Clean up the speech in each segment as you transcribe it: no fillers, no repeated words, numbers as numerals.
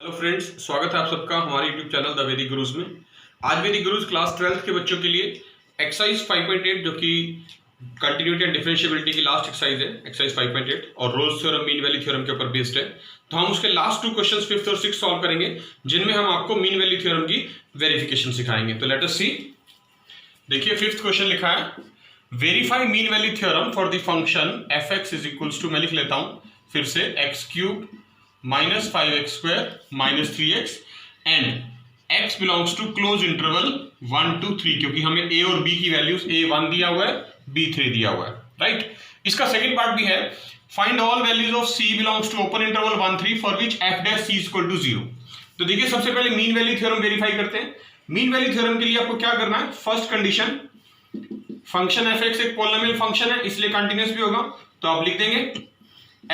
तो फ्रेंड्स, स्वागत है आप सबका हमारे यूट्यूब चैनल द वैदिक गुरुज में। आज वैदिक गुरुज क्लास 12th के बच्चों के लिए एक्सरसाइज 5.8 जो कि कंटिन्यूटी एंड डिफरेंशिएबिलिटी की लास्ट एक्सरसाइज है, एक्सरसाइज 5.8 और Rolle's theorem, mean value theorem के ऊपर बेस्ड है। तो हम उसके लास्ट 2 क्वेश्चंस 5th और 6th सॉल्व करेंगे, जिनमें हम आपको मीन वैल्यू थ्योरम की वेरिफिकेशन सिखाएंगे। तो लेट अस सी। देखिए 5th क्वेश्चन लिखा है, verify mean value theorem for the function f x is equals to, मैं लिख लेता हूं फिर से, x cube minus 5x square minus 3x and x belongs to close interval 1 to 3, क्योंकि हमें a और b की वैल्यूज a1 दिया हुआ है, b3 दिया हुआ है, राइट। इसका सेकंड पार्ट भी है, find all values of c belongs to open interval 1 3 for which f dash c equal to 0। तो देखिए सबसे पहले मीन वैल्यू थ्योरम वेरीफाई करते हैं। मीन वैल्यू थ्योरम के लिए आपको क्या करना है, फर्स्ट कंडीशन, फंक्शन f एक पॉलिनोमियल फंक्शन है इसलिए कंटिन्यूअस भी होगा, तो आप लिख देंगे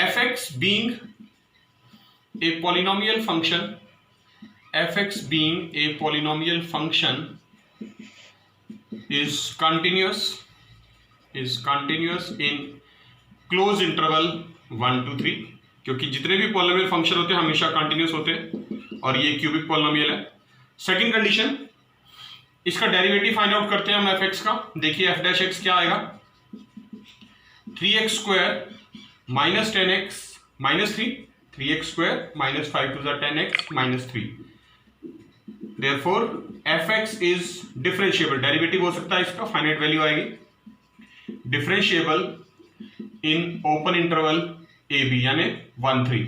f being a polynomial function, f(x) being a polynomial function is continuous in closed interval 1 to 3, क्योंकि जितने भी पॉलिनोमियल फंक्शन होते हैं हमेशा कंटिन्यूअस होते हैं और ये क्यूबिक पॉलिनोमियल है। सेकंड कंडीशन, इसका डेरिवेटिव फाइंड आउट करते हैं हम f(x) का। देखिए f डैश x क्या आएगा, 3x square minus 10x minus 3x square minus 5 to the 10x minus 3. Therefore, f(x) is differentiable. Derivative हो सकता है इसका, फाइनाइट वैल्यू आएगी, differentiable in open interval a b यानी 1 3।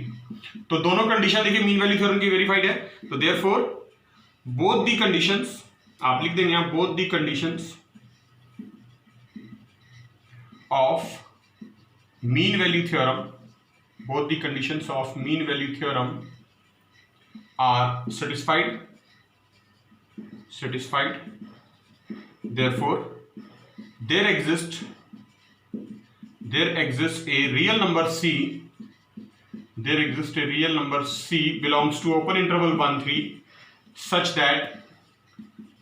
तो दोनों कंडीशन देखिए मीन वैल्यू थ्योरम की वेरीफाइड है। तो therefore both the conditions, आप लिख देंगे यहाँ both the conditions of mean value theorem, both the conditions of mean value theorem are satisfied. Therefore there exists a real number c, belongs to open interval 1 3 such that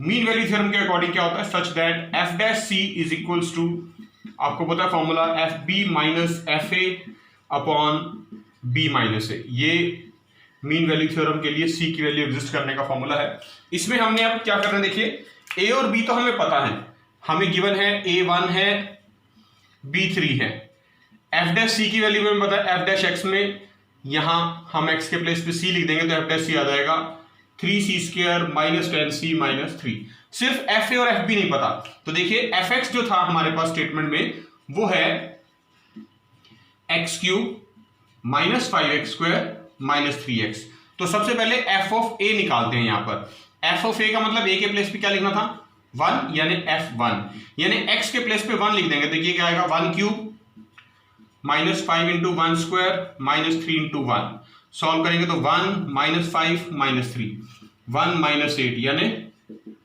mean value theorem के according क्या होता है, such that f dash c is equals to, आपको पता है formula, F B minus F A upon B minus A. ये mean value theorem के लिए सी की वैल्यू एग्जिस्ट करने का फॉर्मूला है। इसमें हमने अब क्या करना है, देखिए ए और बी तो हमें पता है, हमें गिवन है a1 है b3 है, एफ डैश सी की वैल्यू हमें पता है, एफ डैश एक्स में यहां हम एक्स के प्लेस पे सी लिख देंगे तो एफ डैश सी आ जाएगा 3c square minus 10c minus 3। सिर्फ एफ ए और एफ बी नहीं पता, तो देखिए एफ एक्स जो था हमारे पास स्टेटमेंट में वो है x cube minus 5x square minus 3x। तो सबसे पहले f ऑफ a निकालते हैं। यहां पर f ऑफ a का मतलब a के प्लेस पे क्या लिखना था, 1 यानी f1, यानी x के प्लेस पे 1 लिख देंगे। देखिए क्या आएगा, 1 cube minus 5 into 1 square minus 3 into 1। Solve करेंगे तो 1 माइनस 5 माइनस 3, 1 माइनस 8 यानी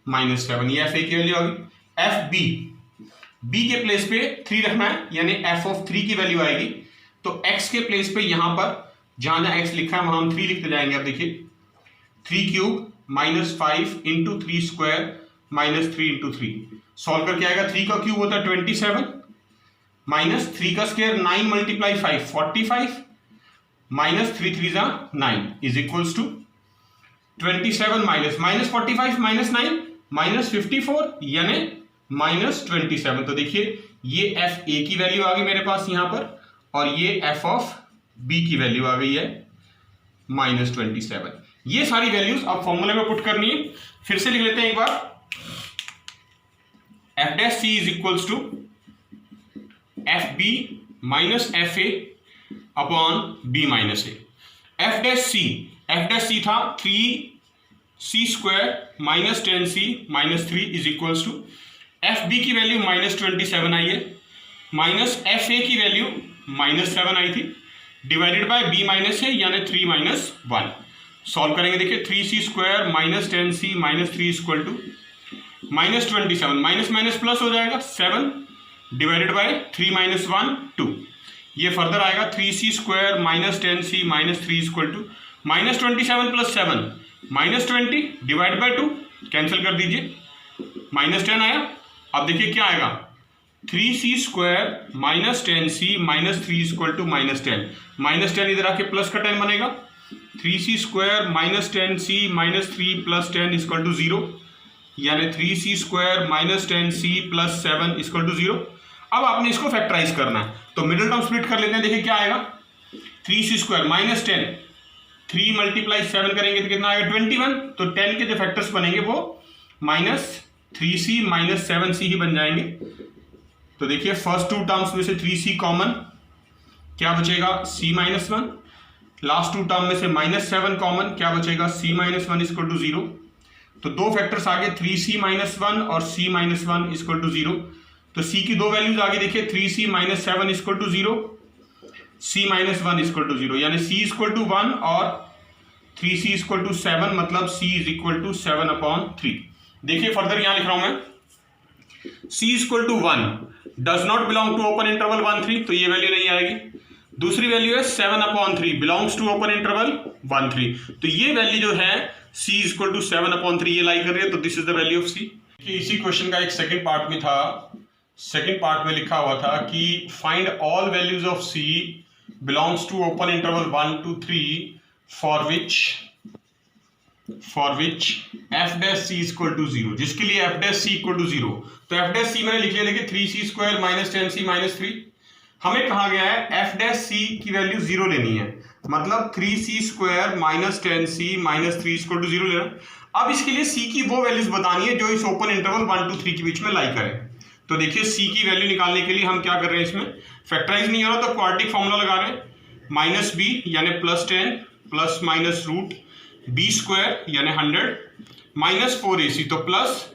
माइनस 7, ये f a की वैल्यू आ गई। f b के प्लेस पे 3 रखना है, यानी f ऑफ 3 की वैल्यू आएगी। तो x के प्लेस पे यहां पर जहां जहां x लिखा है वहां हम 3 लिखते जाएंगे। अब देखिए 3 cube minus 5 into 3 square minus 3 into 3। Solve करके आएगा, 3 का क्यूब होता है 27 माइनस 3 का स्क्वायर 9 मल्टीप्लाई 5 45 माइनस 3 3 जा 9 is equals to 27 minus 45 minus 9 minus 54 यानी माइनस 27। तो देखिए ये एफ ए की वैल्यू आ गई मेरे पास यहां पर, और ये f ऑफ b की वैल्यू आ गई है माइनस 27। ये सारी वैल्यूज अब फॉर्मूले में पुट करनी है। फिर से लिख लेते हैं एक बार, f dash c is equals to F B minus F A upon B minus A. F dash C था 3c square minus 10c minus 3 is equals to, F B की वैल्यू माइनस 27 आई है, minus F ए की value minus 7 आई थी, divided by B minus है यानी 3 minus 1। Solve करेंगे, देखिए 3c square minus 10c minus 3 equal to minus 27, minus minus plus हो जाएगा 7 डिवाइडेड बाय 3 माइनस 1 2। ये फर्दर आएगा 3c square minus 10c minus 3 equal to minus 27 plus 7 minus 20 divide by 2, cancel कर दीजिए, माइनस 10 आया। अब देखिए क्या आएगा, 3c square minus 10c minus 3 equal to minus 10 इधर आके प्लस का 10 बनेगा, 3c² minus 10c minus 3 plus 10 equal to 0, यानी 3c² minus 10c plus 7 equal to 0। अब आपने इसको फैक्टराइज करना है, तो मिडिल टर्म स्प्लिट कर लेते हैं। देखिए क्या आएगा, 3c² माइनस 10, 3 मल्टीप्लाई 7 करेंगे तो कितना आएगा 21। तो 10 के जो फैक्टर्स बनेंगे वो माइनस 3c माइनस 7c ही बन जाएंगे। तो देखिए फर्स्ट टू टर्म्स में से 3c कॉमन, क्या बचेगा c minus 1। Last two term में से माइनस 7 कॉमन, क्या बचेगा c माइनस 1 इक्वल टू 0। तो दो फैक्टर्स आगे 3c माइनस 1 और c माइनस 1 इक्वल टू 0। तो c की दो वैल्यूज आगे देखिए 3c minus 7 equal to 0, c minus 1 equal to 0, यानी c इक्वल टू 1 और 3c इक्वल टू 7, मतलब c इज इक्वल टू 7/3। देखिए फर्दर यहां लिख रहा हूं मैं, c equal to 1 does not belong to open interval 1 3, तो ये वैल्यू नहीं आएगी। दूसरी वैल्यू है 7/3 बिलोंग्स टू ओपन इंटरवल 1 3, तो ये वैल्यू जो है c इक्वल टू 7/3 ये लाई कर रही है, तो this is the value of c। इसी क्वेश्चन का एक सेकंड पार्ट में था, सेकंड पार्ट में लिखा हुआ था कि find all values of c belongs to open interval 1 to 3 for which f dash c equal to 0, जिसके लिए f dash c equal to 0। तो f डैश c मैंने लिख लिया, देखिए 3c² माइनस 10c माइनस 3। हमें कहा गया है f डैश c की वैल्यू 0 लेनी है, मतलब 3c² minus 10c minus 3 equal to 0 लेना। अब इसके लिए c की वो वैल्यूज बतानी है जो इस ओपन इंटरवल 1 to 3 के बीच में लाई करें। तो देखिए c की वैल्यू निकालने के लिए हम क्या कर रहे हैं, इसमें फैक्टराइज नहीं हो रहा तो क्वाड्रेटिक फॉर्मूला लगा रहे हैं, माइनस b यानी plus 10 plus minus root b² यानी 100 माइनस 4ac, तो प्लस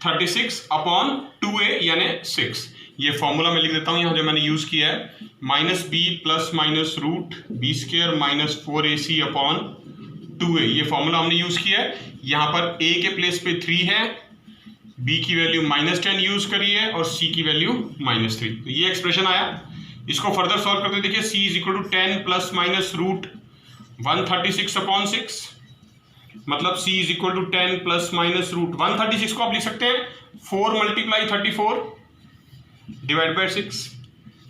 36/2a यानी 6। ये फॉर्मूला मैं लिख देता हूं यहां जो मैंने यूज किया है, minus b plus minus root b² minus 4ac/2a, ये फॉर्मूला हमने यूज किया है। यहां पर a के प्लेस पे 3 है, b की वैल्यू माइनस 10 यूज करी है और c की वैल्यू माइनस 3, तो ये एक्सप्रेशन आया। इसको फर्दर सॉल्व करते देखिए, c is equal to 10 plus minus root 136/6, मतलब c is equal to 10 plus minus root 136 को आप लिख सकते हैं 4 मल्टीप्लाई 34 डिवाइड बाय 6।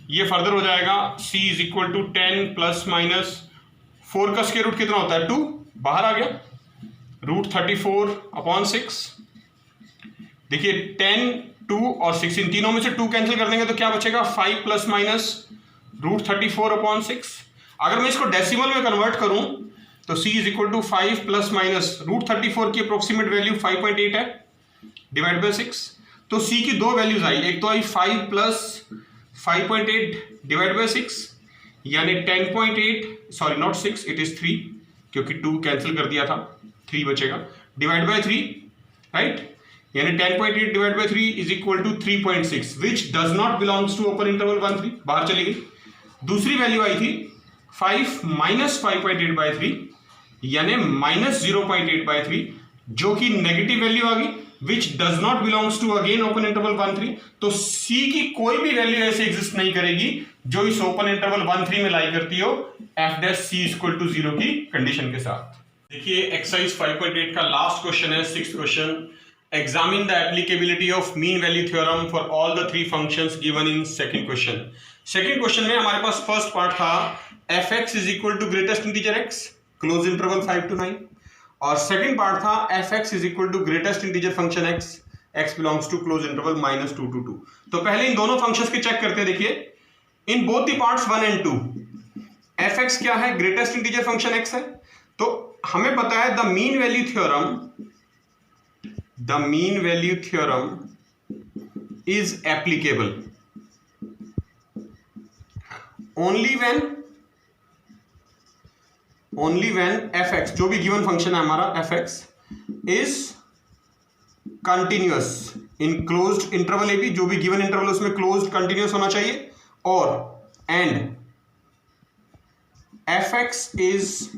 ये फर्दर हो जाएगा c is equal to 10 plus minus 4 का स्क्वायर रूट कितना होता है 2, बाहर आ गया, रूट 34/6। देखिए 10, 2 और 6, इन तीनों में से 2 कैंसिल कर देंगे तो क्या बचेगा 5 प्लस माइनस रूट 34/6। अगर मैं इसको डेसिमल में कन्वर्ट करूं तो c is equal to 5 plus minus root 34 की अप्रोक्सीमेट वैल्यू 5.8 है डिवाइड बाय 6। तो c की दो वैल्यूज आई, एक तो आई 5 प्लस 5.8 डिवाइड बाय 6 यानी 10.8, सॉरी नॉट 6 इट इज 3 क्योंकि 2 कैंसिल कर दिया था, 3 बचेगा डिवाइड बाय 3, राइट, यानी 10.8 divide by 3 is equal to 3.6 which does not belongs to open interval 1 3, बाहर चली गई। दूसरी वैल्यू आई थी 5 माइनस 5.8 बाय 3 यानी माइनस 0.8 बाय 3, जो कि नेगेटिव वैल्यू आ गई which does not belongs to again open interval 1 3। तो c की कोई भी वैल्यू ऐसे एग्जिस्ट नहीं करेगी जो इस ओपन इंटरवल 1 3 में लाई करती हो f dash c equal to 0 की कंडीशन के साथ। देखिए एक्सरसाइज 5.8 का लास्ट क्वेश्चन है, 6th question, examine the applicability of mean value theorem for all the 3 functions given in second question. Second question में हमारे पास फर्स्ट पार्ट था fx is equal to greatest integer x close interval 5 to 9, और second part था fx is equal to greatest integer function x belongs to close interval -2 to 2। तो पहले इन दोनों functions के चेक करते हैं। देखिए in both the parts 1 and 2 fx क्या है, ग्रेटेस्ट इंटीजर फंक्शन x है, तो हमें पता है the mean value theorem is applicable only when fx, जो भी गिवन फंक्शन है हमारा fx is continuous in closed interval A B, जो भी गिवन इंटरवल उसमें क्लोज्ड कंटिन्यूअस होना चाहिए, और and fx is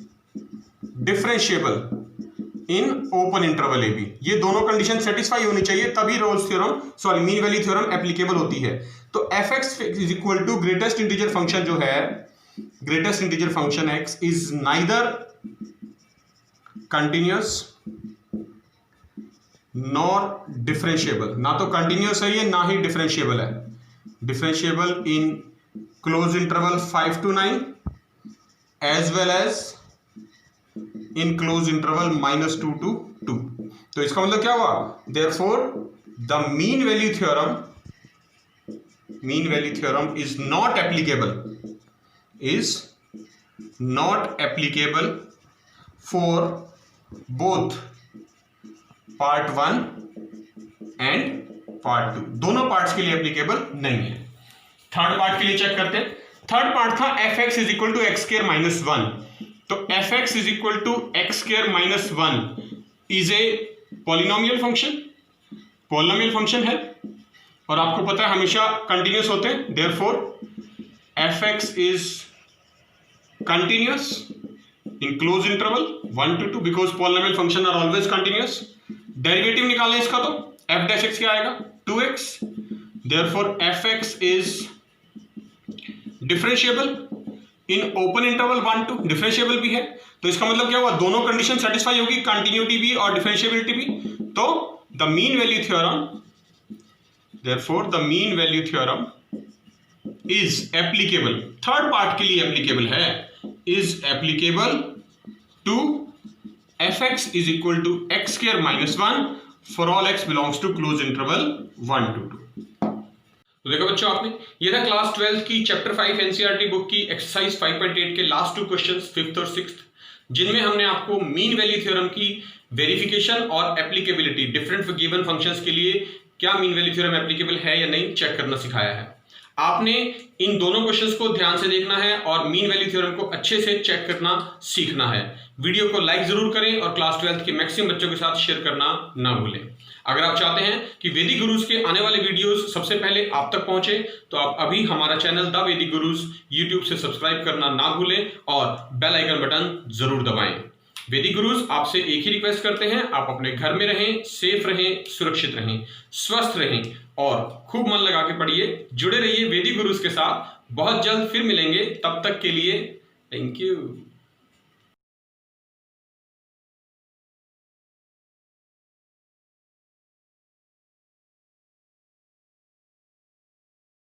differentiable in open interval A B. ये दोनों कंडीशन सेटिस्फाई होनी चाहिए तभी Rolle's theorem, sorry mean value theorem applicable होती है। तो fx is equal to greatest integer function जो है, greatest integer function x is neither continuous nor differentiable, ना तो कंटिन्यूअस है ये ना ही डिफरेंशिएबल है, differentiable in close interval 5 to 9 as well as in close interval -2 to 2। तो इसका मतलब क्या हुआ, therefore the mean value theorem is not applicable for both part 1 and part 2, दोनों पार्ट्स के लिए एप्लीकेबल नहीं है। थर्ड पार्ट के लिए चेक करते हैं। थर्ड पार्ट था fx is equal to x square minus 1। तो fx is equal to x square minus 1 is a polynomial function है, और आपको पता है हमेशा कंटिन्यूअस होते हैं। Therefore fx is continuous in close interval 1 to 2 because polynomial function are always continuous. Derivative निकालें इसका, तो f डैश x क्या आएगा, 2x। Therefore fx is differentiable in open interval 1 to 2, differentiable भी है। तो इसका मतलब क्या हुआ, दोनों कंडीशन सेटिस्फाई होगी, कंटिन्यूटी भी और डिफरेंशिएबिलिटी भी। तो the mean value theorem, therefore the mean value theorem is applicable, third part के लिए एप्लीकेबल है, is applicable to fx is equal to x square minus 1 for all x belongs to close interval 1 to 2। तो देखो बच्चों, आपने ये था class 12 की चैप्टर 5 एनसीईआरटी बुक की एक्सरसाइज 5.8 के लास्ट 2 क्वेश्चंस 5th और 6th, जिनमें हमने आपको मीन वैल्यू थ्योरम की वेरिफिकेशन और एप्लीकेबिलिटी डिफरेंट गिवन फंक्शंस के लिए क्या मीन वैल्यू थ्योरम एप्लीकेबल है या नहीं चेक करना सिखाया है। आपने इन दोनों क्वेश्चंस को ध्यान से देखना है और मीन वैल्यू थ्योरम को अच्छे से चेक करना सीखना है। वीडियो को लाइक जरूर करें और क्लास 12 के मैक्सिमम बच्चों के साथ शेयर करना ना भूलें। अगर आप चाहते हैं कि वैदिक गुरुज के आने वाले वीडियोस सबसे पहले आप तक पहुंचे, तो आप अभी हमारा चैनल द वैदिक गुरुज यूट्यूब से सब्सक्राइब करना ना भूलें और बेल आइकन बटन जरूर दबाएं। वैदिक गुरुज आपसे एक ही रिक्वेस्ट करते हैं, आप अपने घर में रहें, सेफ रहें, सुरक्षित रहें, स्वस्थ रहें और खूब मन लगा के पढ़िए। जुड़े रहिए वैदिक गुरुज के साथ। बहुत जल्द फिर मिलेंगे, तब तक के लिए थैंक यू।